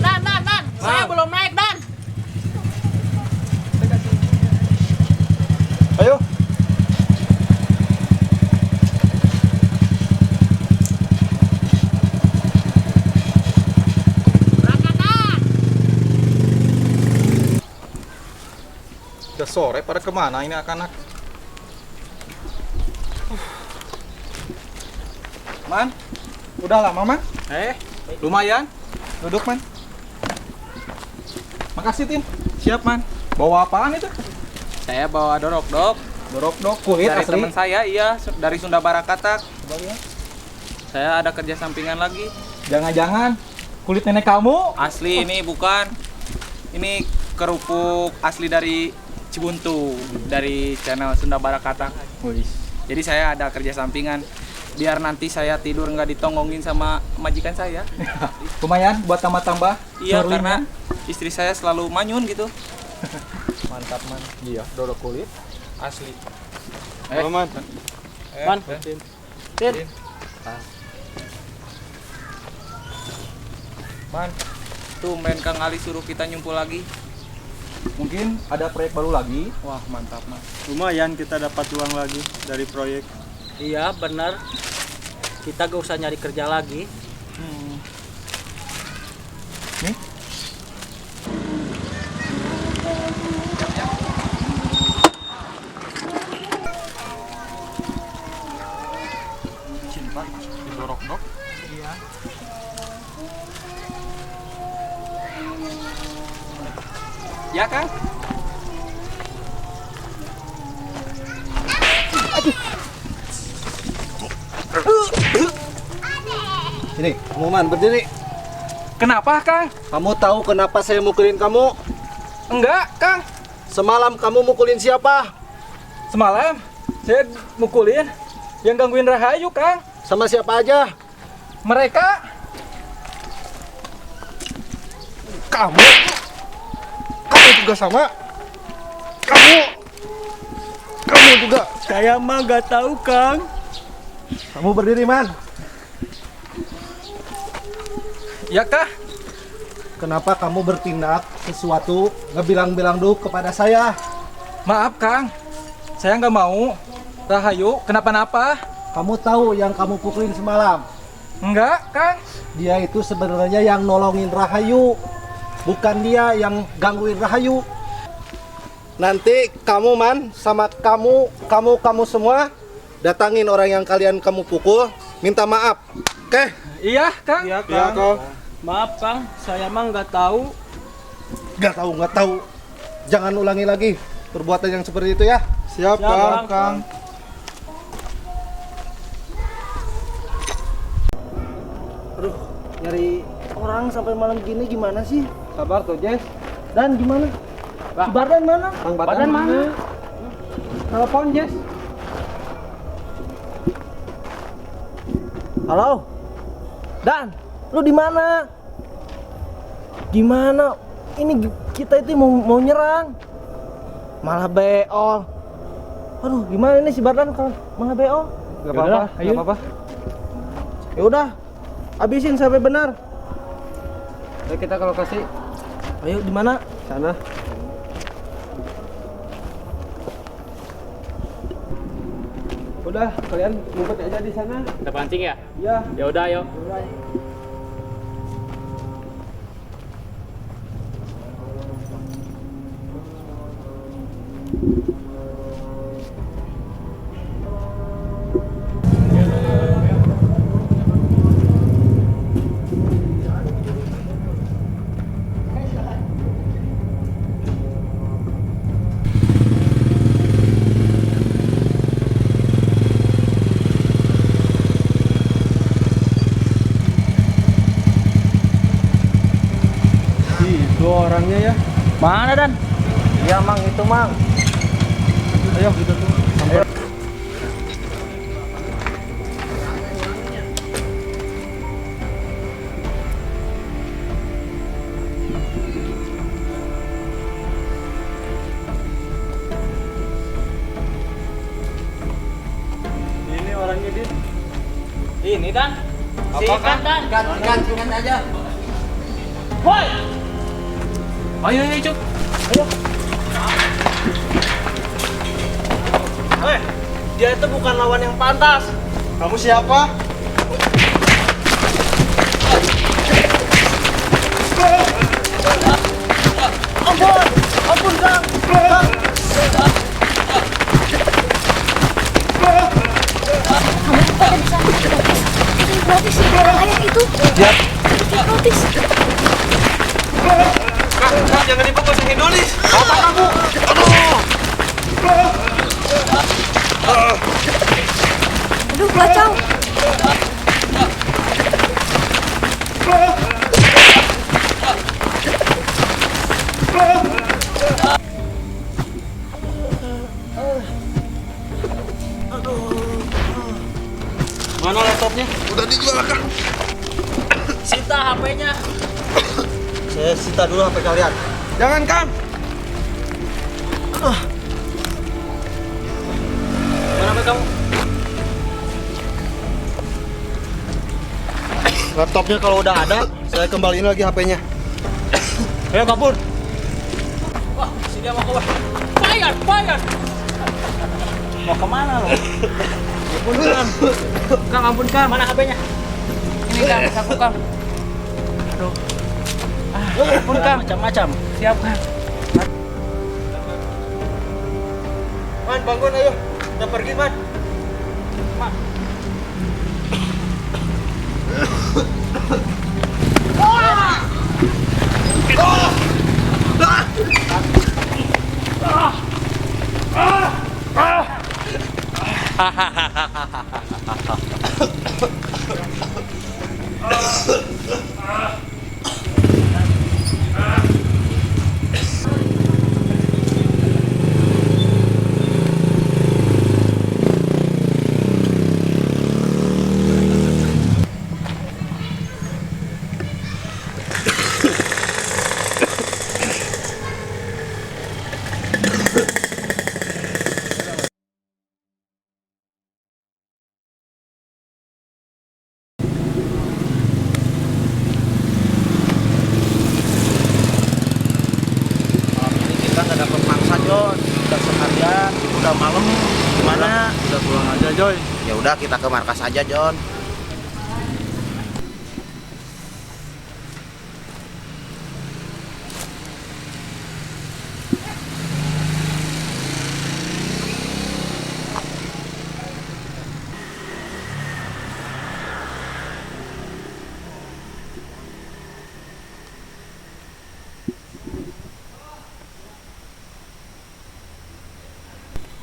Saya belum naik, Dan. Ayo. Udah sore, pada kemana ini anak-anak? Man, Udah lama, Man? Lumayan. Duduk, Man. Makasih, Tin. Siap, Man. Bawa apaan itu? Saya bawa dorok-dok Dorok-dok kulit dari asli. teman saya, iya, dari Sunda Barakatak. Coba lihat. Saya ada kerja sampingan lagi. Jangan-jangan kulit nenek kamu? Asli ini bukan. Ini kerupuk asli dari Cibuntu, dari channel Sunda Barakatak. Jadi saya ada kerja sampingan biar nanti saya tidur nggak ditonggongin sama majikan saya. Lumayan buat tambah-tambah. Iya, curling, karena Man. istri saya selalu manyun gitu. Mantap, Man. Iya, dorok kulit Asli. Man. Tin. Man, tuh main Kang Ali suruh kita nyumpul lagi. Mungkin ada proyek baru lagi. Wah, mantap, Man. Lumayan kita dapat uang lagi dari proyek. Iya benar. Kita gak usah nyari kerja lagi. Nih. Cinta didorok-dok. Iya. Ya, Kang. Sini, kamu Man, berdiri. Kenapa, Kang? Kamu tahu kenapa saya mukulin kamu? Enggak, Kang. Semalam kamu mukulin siapa? Semalam saya mukulin yang gangguin Rahayu, Kang. Sama siapa aja? Mereka Kamu? Kamu juga sama? Kamu juga? Saya mah gak tahu, Kang. Kamu berdiri, Man. ya kah? Kenapa kamu bertindak sesuatu nggak bilang-bilang dulu kepada saya? Maaf, Kang. Saya nggak mau Rahayu kenapa-napa. Kamu tahu yang kamu pukulin semalam? Enggak, Kang. Dia itu sebenarnya yang nolongin Rahayu, bukan dia yang gangguin Rahayu. Nanti kamu Man sama kamu semua datangin orang yang kalian kamu pukul, minta maaf. Oke? Iya, Kang. Iya, Kang. Maaf Kang, saya mah nggak tahu. Nggak tahu. Jangan ulangi lagi perbuatan yang seperti itu ya. Siap, Kang. Kang. Aduh, nyari orang sampai malam gini gimana sih? Sabar tuh, Jess. Dan gimana? Si Bardan mana? Kang Badan mana? Telepon, Jess. Halo? Dan, lu di mana? Gimana? Ini kita itu mau nyerang. Malah beol. Aduh, gimana ini si Bardan kalau malah beol? Gak apa-apa, gak apa-apa. Ya udah, habisin sampai benar. Ayo kita ke lokasi. Ayo, di mana? Sana. Udah, kalian ngumpet aja di sana. Kita pancing ya? Iya. Ya udah, ayo. Itu orangnya ya. Mana Dan? Iya, Mang, itu Mang. Ayo kita tuh. Sampai. Ini orangnya, Din. Ini Dan. Apakah? Dan. Gantian aja. Woi. Ayo, Cuk. Dia itu bukan lawan yang pantas. Kamu siapa? Ampun, Kang. Berarti sih Aduh. Siap. Hipnotis. Kak, jangan dipukul si Hindolis. Apa kamu? Aduh. Aduh, kacau. Mana laptopnya? Udah dijual, Kang. Sita HP-nya. Saya sita dulu HP kalian. Jangan, Kang. Mana HP kamu? Laptopnya kalau udah ada, saya kembaliin lagi HP-nya. Ayo kabur. Wah, si dia mau keluar. Fire! Mau kemana lo? Ampun, Kang. Kang, ampun, Kang. Mana HP-nya? Ini, Kang, aku, Kang. Aduh. Ampun, Kang. Macam-macam. Siap, Kang. Man, bangun ayo. Kita pergi, Man. Man. Kita nggak dapat mangsa, Jon. Udah seharian, udah malam. Gimana? Udah pulang aja, Joy. Ya udah, kita ke markas aja, Jon.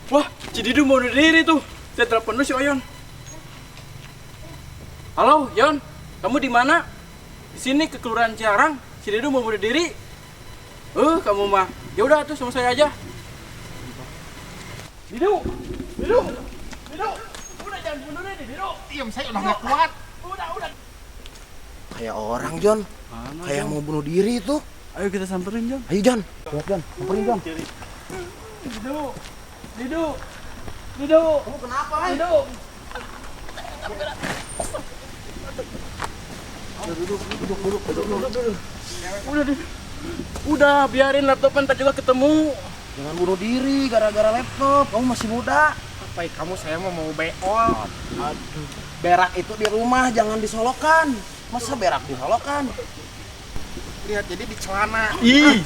Wah, Cididu mau bunuh diri tuh. Saya telepon dulu si Oyon. Halo, Yon. Kamu di mana? Di sini ke Kelurahan Ciarang. Cididu mau bunuh diri. Kamu mah. Ya udah tuh sama saya aja. Didu. Udah jangan bunuh diri, Didu. Diam, saya udah nggak kuat. Udah. Kayak orang, Jon. Kayak mau bunuh diri itu. Ayo kita samperin, Jon. Ayo, Jon. Lihat, Jon. Samperin, Jon. Didu. Kamu kenapa, Didu. Duduk. Udah, biarin laptop ntar juga ketemu. Jangan bunuh diri gara-gara laptop. Kamu masih muda. Apa kamu saya mau beol? Aduh. Berak itu di rumah, jangan disolokan. Masa berak disolokan? Lihat jadi di celana. Ih.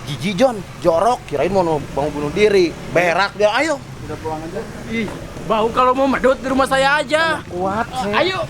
Jijik, Jon. Jorok. Kirain mau bunuh diri. Berak dia. Ayo. Udah pulang aja. Ih, bau kalau mau medut di rumah saya aja. Kuat. Ayo.